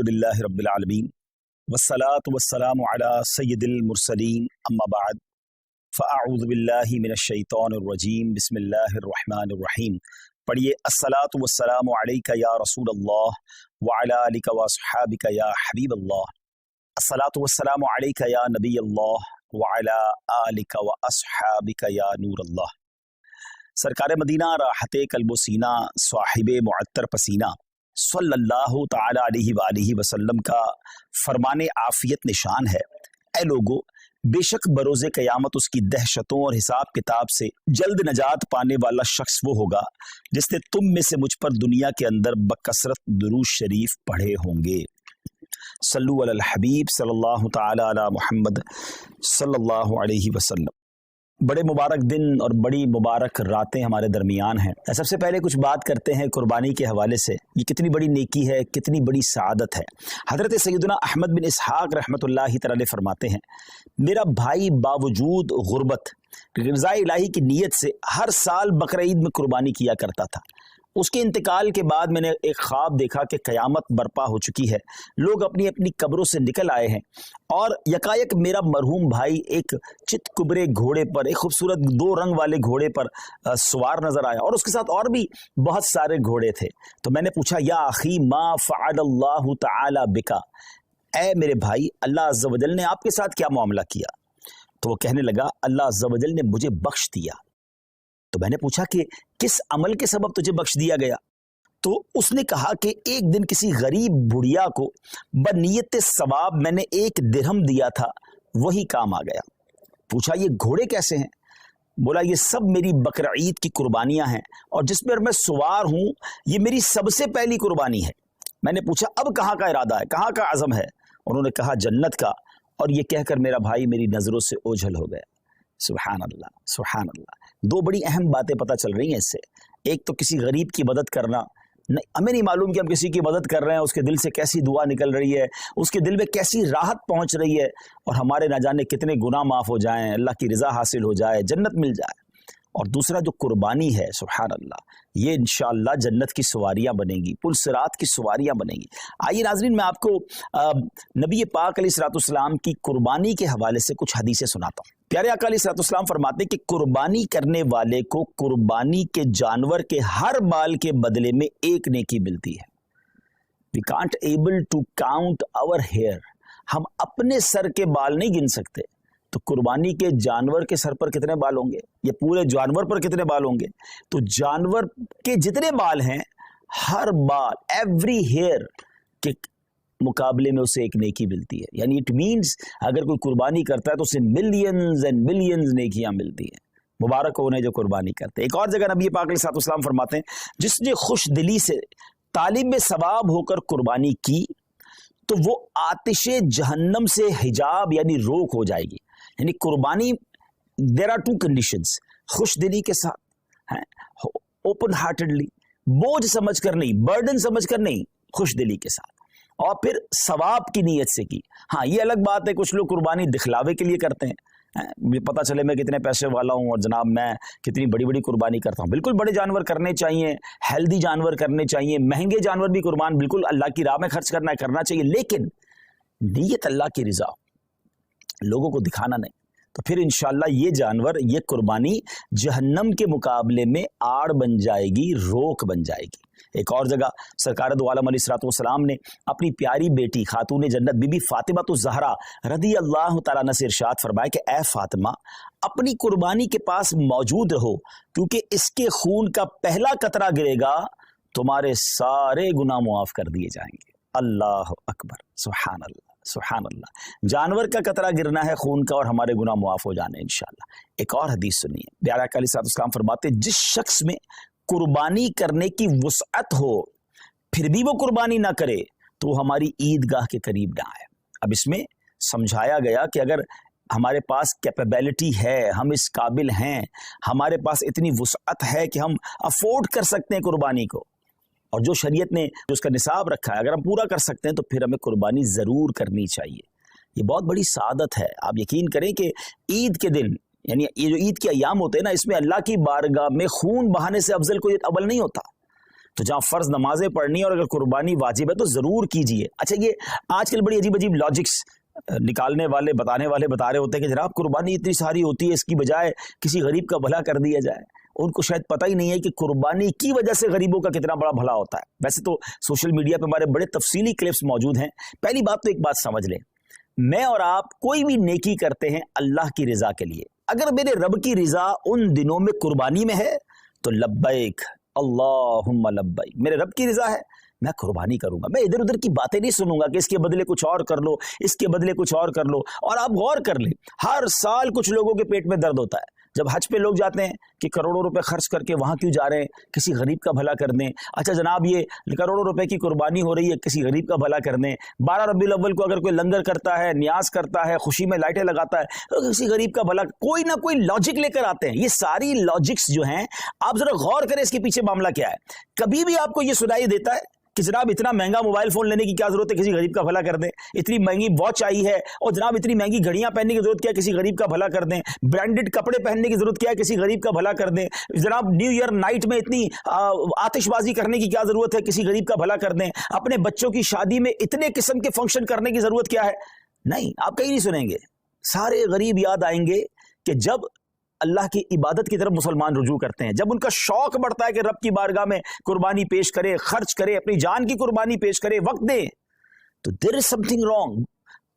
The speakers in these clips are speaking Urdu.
الحمدللہ رب العالمین والصلاة والسلام علی سید المرسلین اما بعد فاعوذ باللہ من الشیطان الرجیم بسم اللہ الرحمن الرحیم. پڑھیے الصلاۃ والسلام علیک یا رسول اللہ وعلی آلک واصحابک یا حبیب اللہ. الصلاۃ والسلام علیک یا نبی اللہ وعلی آلک واصحابک یا نور اللہ. سرکار مدینہ راحت قلب و سینہ صاحب معطر پسینہ صلی اللہ تعالی علیہ وآلہ وسلم کا فرمان عافیت نشان ہے. اے لوگو، بے شک بروز قیامت اس کی دہشتوں اور حساب کتاب سے جلد نجات پانے والا شخص وہ ہوگا جس نے تم میں سے مجھ پر دنیا کے اندر بکثرت درود شریف پڑھے ہوں گے. صلو علی الحبیب صلی اللہ تعالی علی محمد صلی اللہ علیہ وسلم. بڑے مبارک دن اور بڑی مبارک راتیں ہمارے درمیان ہیں. سب سے پہلے کچھ بات کرتے ہیں قربانی کے حوالے سے. یہ کتنی بڑی نیکی ہے، کتنی بڑی سعادت ہے. حضرت سیدنا احمد بن اسحاق رحمۃ اللہ تعالی فرماتے ہیں، میرا بھائی باوجود غربت رضا الہی کی نیت سے ہر سال بقرہ عید میں قربانی کیا کرتا تھا. اس کے انتقال کے بعد میں نے ایک خواب دیکھا کہ قیامت برپا ہو چکی ہے، لوگ اپنی اپنی قبروں سے نکل آئے ہیں اور یکایک میرا مرحوم بھائی ایک چت کبرے گھوڑے پر، ایک خوبصورت 2 رنگ والے گھوڑے پر سوار نظر آیا اور اس کے ساتھ اور بھی بہت سارے گھوڑے تھے. تو میں نے پوچھا، یا اخی ما فعل اللہ تعالی بکا، اے میرے بھائی اللہ عز و جل نے آپ کے ساتھ کیا معاملہ کیا؟ تو وہ کہنے لگا، اللہ عز و جل نے مجھے بخش دیا. تو میں نے پوچھا کہ کس عمل کے سبب تجھے بخش دیا گیا؟ تو اس نے کہا کہ ایک دن کسی غریب بڑھیا کو بنیت ثواب میں نے 1 درہم دیا تھا، وہی کام آ گیا. پوچھا، یہ گھوڑے کیسے ہیں؟ بولا، یہ سب میری بقرہ عید کی قربانیاں ہیں اور جس پر میں سوار ہوں یہ میری سب سے پہلی قربانی ہے. میں نے پوچھا، اب کہاں کا ارادہ ہے، کہاں کا عزم ہے؟ انہوں نے کہا، جنت کا. اور یہ کہہ کر میرا بھائی میری نظروں سے اوجھل ہو گیا. سبحان اللہ سبحان اللہ. 2 بڑی اہم باتیں پتہ چل رہی ہیں اس سے. ایک تو کسی غریب کی مدد کرنا، ہمیں نہیں معلوم کہ ہم کسی کی مدد کر رہے ہیں اس کے دل سے کیسی دعا نکل رہی ہے، اس کے دل میں کیسی راحت پہنچ رہی ہے، اور ہمارے نہ جانے کتنے گناہ معاف ہو جائیں، اللہ کی رضا حاصل ہو جائے، جنت مل جائے. اور دوسرا جو قربانی ہے، سبحان اللہ، یہ انشاءاللہ جنت کی سواریاں بنیں گی، پل صراط کی سواریاں بنیں گی. آئیے ناظرین، میں آپ کو نبی پاک علیہ الصلوۃ والسلام کی قربانی کے حوالے سے کچھ حدیثیں سناتا ہوں. پیارے آقا علیہ الصلوۃ والسلام فرماتے ہیں کہ قربانی کرنے والے کو قربانی کے جانور کے ہر بال کے بدلے میں 1 نیکی ملتی ہے. We can't able to count our hair. ہم اپنے سر کے بال نہیں گن سکتے، تو قربانی کے جانور کے سر پر کتنے بال ہوں گے، یا پورے جانور پر کتنے بال ہوں گے؟ تو جانور کے جتنے بال ہیں، ہر بال، ایوری ہیئر کے مقابلے میں اسے 1 نیکی ملتی ہے. یعنی اٹ مینز اگر کوئی قربانی کرتا ہے تو اسے ملینز اینڈ ملینز نیکیاں ملتی ہیں. مبارک ہو انہیں جو قربانی کرتے ہیں. ایک اور جگہ نبی پاک علیہ الصلوۃ والسلام فرماتے ہیں، جس نے خوش دلی سے طالب ثواب ہو کر قربانی کی تو وہ آتش جہنم سے حجاب یعنی روک ہو جائے گی. یعنی قربانی، دیر آر 2 کنڈیشنز، خوش دلی کے ساتھ، اوپن ہارٹڈلی، بوجھ سمجھ کر نہیں، برڈن سمجھ کر نہیں، خوش دلی کے ساتھ، اور پھر ثواب کی نیت سے کی. ہاں، یہ الگ بات ہے، کچھ لوگ قربانی دکھلاوے کے لیے کرتے ہیں، پتہ چلے میں کتنے پیسے والا ہوں اور جناب میں کتنی بڑی بڑی قربانی کرتا ہوں. بالکل بڑے جانور کرنے چاہیے، ہیلدی جانور کرنے چاہیے، مہنگے جانور بھی قربان بالکل اللہ کی راہ میں خرچ کرنا چاہیے، لیکن نیت اللہ کی رضا، لوگوں کو دکھانا نہیں. تو پھر انشاءاللہ یہ جانور، یہ قربانی جہنم کے مقابلے میں آڑ بن جائے گی، روک بن جائے گی. ایک اور جگہ سرکار دو عالم علیہ الصلوۃ والسلام نے اپنی پیاری بیٹی خاتون جنت بی بی فاطمہ الزہرا رضی اللہ تعالیٰ عنہ سے ارشاد فرمایا کہ اے فاطمہ، اپنی قربانی کے پاس موجود رہو، کیونکہ اس کے خون کا پہلا قطرہ گرے گا تمہارے سارے گناہ معاف کر دیے جائیں گے. اللہ اکبر، سبحان اللہ سبحان اللہ. جانور کا قطرہ گرنا ہے خون کا اور ہمارے گناہ معاف ہو جانے انشاءاللہ. ایک اور حدیث سنیے. پیارے آقا علیہ الصلوۃ والسلام فرماتے ہیں، جس شخص میں قربانی کرنے کی وسعت ہو پھر بھی وہ قربانی نہ کرے تو وہ ہماری عیدگاہ کے قریب نہ آئے. اب اس میں سمجھایا گیا کہ اگر ہمارے پاس کیپیبلٹی ہے، ہم اس قابل ہیں، ہمارے پاس اتنی وسعت ہے کہ ہم افورڈ کر سکتے ہیں قربانی کو، اور جو شریعت نے جو اس کا نصاب رکھا ہے اگر ہم پورا کر سکتے ہیں تو پھر ہمیں قربانی ضرور کرنی چاہیے. یہ بہت بڑی سعادت ہے. آپ یقین کریں کہ عید کے دن، یعنی یہ جو عید کے ایام ہوتے ہیں نا، اس میں اللہ کی بارگاہ میں خون بہانے سے افضل کوئی عمل نہیں ہوتا. تو جہاں فرض نمازیں پڑھنی ہے اور اگر قربانی واجب ہے تو ضرور کیجیے. اچھا یہ آج کل بڑی عجیب عجیب لاجکس نکالنے والے بتانے والے بتا رہے ہوتے ہیں کہ جناب قربانی اتنی ساری ہوتی ہے، اس کی بجائے کسی غریب کا بھلا کر دیا جائے. ان کو شاید پتہ ہی نہیں ہے کہ قربانی کی وجہ سے غریبوں کا کتنا بڑا بھلا ہوتا ہے. ویسے تو سوشل میڈیا پہ ہمارے بڑے تفصیلی کلپس موجود ہیں. پہلی بات تو ایک بات سمجھ لیں، میں اور آپ کوئی بھی نیکی کرتے ہیں اللہ کی رضا کے لیے. اگر میرے رب کی رضا ان دنوں میں قربانی میں ہے تو لبیک اللہم لبیک، میرے رب کی رضا ہے میں قربانی کروں گا. میں ادھر ادھر کی باتیں نہیں سنوں گا کہ اس کے بدلے کچھ اور کر لو، اس کے بدلے کچھ اور کر لو. اور آپ غور کر لیں، ہر سال کچھ لوگوں کے پیٹ میں درد ہوتا ہے جب حج پہ لوگ جاتے ہیں کہ کروڑوں روپے خرچ کر کے وہاں کیوں جا رہے ہیں، کسی غریب کا بھلا کر دیں. اچھا جناب یہ کروڑوں روپے کی قربانی ہو رہی ہے، کسی غریب کا بھلا کر دیں. 12 ربیع الاول کو اگر کوئی لنگر کرتا ہے، نیاز کرتا ہے، خوشی میں لائٹیں لگاتا ہے تو کسی غریب کا بھلا، کوئی نہ کوئی لاجک لے کر آتے ہیں. یہ ساری لاجکس جو ہیں آپ ذرا غور کریں اس کے پیچھے معاملہ کیا ہے. کبھی بھی آپ کو یہ سنائی دیتا ہے کہ جناب اتنا مہنگا موبائل فون لینے کی کیا ضرورت ہے، کسی غریب کا بھلا کر دیں. اتنی مہنگی واچ آئی ہے اور جناب اتنی مہنگی گھڑیاں پہننے کی ضرورت کیا ہے، کسی غریب کا بھلا کر دیں. برانڈڈ کپڑے پہننے کی ضرورت کیا ہے، کسی غریب کا بھلا کر دیں. جناب نیو ایئر نائٹ میں اتنی آتش بازی کرنے کی کیا ضرورت ہے، کسی غریب کا بھلا کر دیں. اپنے بچوں کی شادی میں اتنے قسم کے فنکشن کرنے کی ضرورت کیا ہے. نہیں، آپ کہیں نہیں سنیں گے. سارے غریب یاد آئیں گے کہ جب اللہ کی عبادت کی طرف مسلمان رجوع کرتے ہیں، جب ان کا شوق بڑھتا ہے کہ رب کی بارگاہ میں قربانی پیش کرے، خرچ کرے، اپنی جان کی قربانی پیش کرے، وقت دے، تو there is something wrong.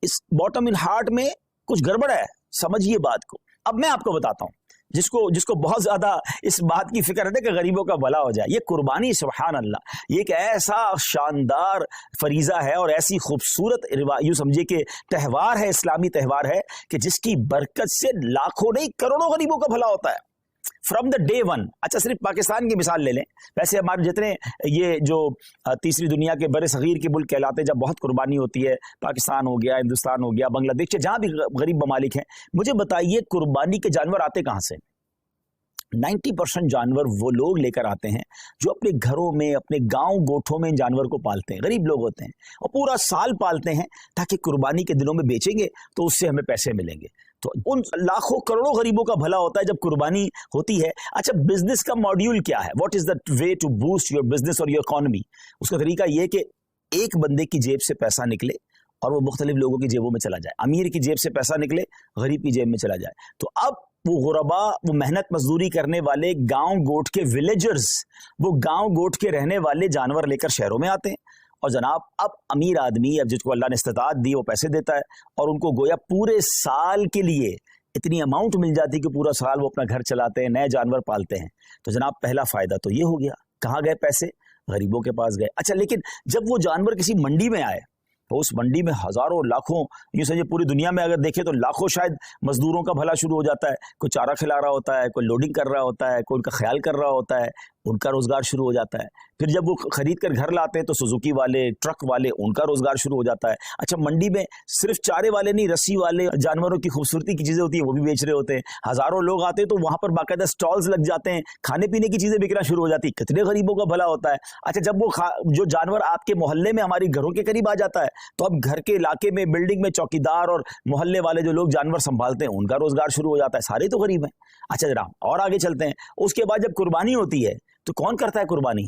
اس باٹم ان ہارٹ میں کچھ گڑبڑ ہے. سمجھیے بات کو. اب میں آپ کو بتاتا ہوں جس کو بہت زیادہ اس بات کی فکر ہے کہ غریبوں کا بھلا ہو جائے. یہ قربانی سبحان اللہ یہ ایک ایسا شاندار فریضہ ہے اور ایسی خوبصورت یوں سمجھے کہ تہوار ہے، اسلامی تہوار ہے کہ جس کی برکت سے لاکھوں نہیں کروڑوں غریبوں کا بھلا ہوتا ہے فرام دا ڈے ون. اچھا صرف پاکستان کی مثال لے لیں، ویسے ہمارے جتنے یہ جو تیسری دنیا کے بر صغیر کے ملک کہلاتے ہیں جب بہت قربانی ہوتی ہے، پاکستان ہو گیا، ہندوستان ہو گیا، بنگلہ دیش، جہاں بھی غریب ممالک ہیں، مجھے بتائیے قربانی کے جانور آتے کہاں سے؟ 90% جانور وہ لوگ لے کر آتے ہیں جو اپنے گھروں میں، اپنے گاؤں گوٹھوں میں ان جانور کو پالتے ہیں. غریب لوگ ہوتے ہیں اور پورا سال پالتے ہیں تاکہ قربانی کے دنوں میں بیچیں گے تو اس سے ہمیں پیسے ملیں گے. تو ان لاکھوں کروڑوں غریبوں کا بھلا ہوتا ہے جب قربانی ہوتی ہے. اچھا بزنس کا ماڈیول کیا ہے؟ What is the way to boost your business اور یور اکانومی؟ اس کا طریقہ یہ کہ ایک بندے کی جیب سے پیسہ نکلے اور وہ مختلف لوگوں کی جیبوں میں چلا جائے. امیر کی جیب سے پیسہ نکلے، غریب کی جیب میں چلا جائے. تو اب وہ غربا، وہ محنت مزدوری کرنے والے گاؤں گوٹ کے ولیجرز، وہ گاؤں گوٹ کے رہنے والے جانور لے کر شہروں میں آتے ہیں اور جناب اب امیر آدمی، اب جس کو اللہ نے استطاعت دی، وہ پیسے دیتا ہے اور ان کو گویا پورے سال کے لیے اتنی اماؤنٹ مل جاتی کہ پورا سال وہ اپنا گھر چلاتے ہیں، نئے جانور پالتے ہیں. تو جناب پہلا فائدہ تو یہ ہو گیا. کہاں گئے پیسے؟ غریبوں کے پاس گئے. اچھا لیکن جب وہ جانور کسی منڈی میں آئے تو اس منڈی میں ہزاروں لاکھوں، یوں سمجھے پوری دنیا میں اگر دیکھیں تو لاکھوں شاید مزدوروں کا بھلا شروع ہو جاتا ہے. کوئی چارہ کھلا رہا ہوتا ہے، کوئی لوڈنگ کر رہا ہوتا ہے، کوئی ان کا خیال کر رہا ہوتا ہے، ان کا روزگار شروع ہو جاتا ہے. پھر جب وہ خرید کر گھر لاتے ہیں تو سوزوکی والے، ٹرک والے، ان کا روزگار شروع ہو جاتا ہے. اچھا منڈی میں صرف چارے والے نہیں، رسی والے، جانوروں کی خوبصورتی کی چیزیں ہوتی ہیں وہ بھی بیچ رہے ہوتے ہیں. ہزاروں لوگ آتے ہیں تو وہاں پر باقاعدہ سٹالز لگ جاتے ہیں، کھانے پینے کی چیزیں بکنا شروع ہو جاتی ہیں. کتنے غریبوں کا بھلا ہوتا ہے. اچھا جب وہ جو جانور آپ کے محلے میں، ہماری گھروں کے قریب آ جاتا ہے تو اب گھر کے علاقے میں، بلڈنگ میں چوکیدار اور محلے والے جو لوگ جانور سنبھالتے ہیں ان کا روزگار شروع ہو جاتا ہے. سارے تو غریب ہیں. اچھا جناب اور آگے چلتے ہیں. اس کے بعد جب قربانی ہوتی ہے تو کون کرتا ہے قربانی؟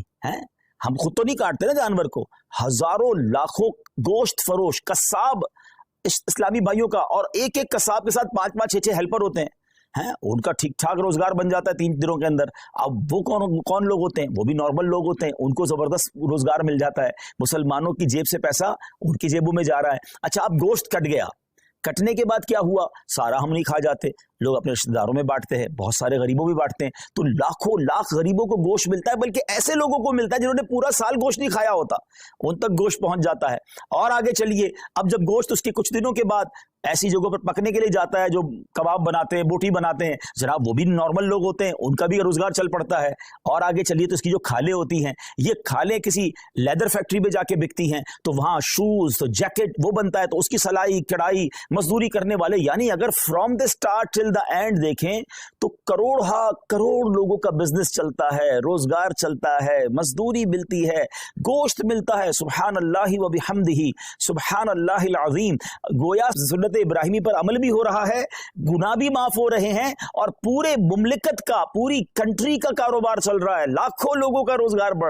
ہم خود تو نہیں کاٹتے نا جانور کو. ہزاروں لاکھوں گوشت فروش قصاب اسلامی بھائیوں کا، اور ایک ایک قصاب کے ساتھ 5-5 6-6 ہیلپر ہوتے ہیں. ان کا ٹھیک ٹھاک روزگار بن جاتا ہے 3 دنوں کے اندر. اب وہ کون لوگ ہوتے ہیں؟ وہ بھی نارمل لوگ ہوتے ہیں، ان کو زبردست روزگار مل جاتا ہے. مسلمانوں کی جیب سے پیسہ ان کی جیبوں میں جا رہا ہے. اچھا اب گوشت کٹ گیا، کٹنے کے بعد کیا ہوا؟ سارا ہم نہیں کھا جاتے، لوگ اپنے رشتہ داروں میں بانٹتے ہیں، بہت سارے غریبوں بھی بانٹتے ہیں. تو لاکھوں لاکھ غریبوں کو گوشت ملتا ہے، بلکہ ایسے لوگوں کو ملتا ہے جنہوں نے پورا سال گوشت نہیں کھایا ہوتا، ان تک گوشت پہنچ جاتا ہے. اور آگے چلیے، اب جب گوشت اس کے کچھ دنوں کے بعد ایسی جگہوں پر پکنے کے لیے جاتا ہے جو کباب بناتے ہیں، بوٹی بناتے ہیں، جناب وہ بھی نارمل لوگ ہوتے ہیں، ان کا بھی روزگار چل پڑتا ہے. اور آگے چلیے تو اس کی جو کھالیں ہوتی ہیں، یہ کھالیں کسی لیدر فیکٹری میں جا کے بکتی ہیں تو وہاں شوز، تو جیکٹ وہ بنتا ہے، تو اس کی سلائی کڑھائی مزدوری کرنے والے، یعنی اگر from the start till the and دیکھیں تو کروڑ لوگوں کا بزنس چلتا ہے، روزگار چلتا ہے، مزدوری ملتی ہے، گوشت ملتا ہے. سبحان اللہ و بحمدہ، سبحان اللہ العظیم. گویا سنت ابراہیمی پر عمل بھی ہو رہا ہے، گناہ بھی معاف ہو رہے ہیں، اور پورے مملکت کا، پوری کنٹری کا کاروبار چل رہا ہے، لاکھوں لوگوں کا روزگار بڑھ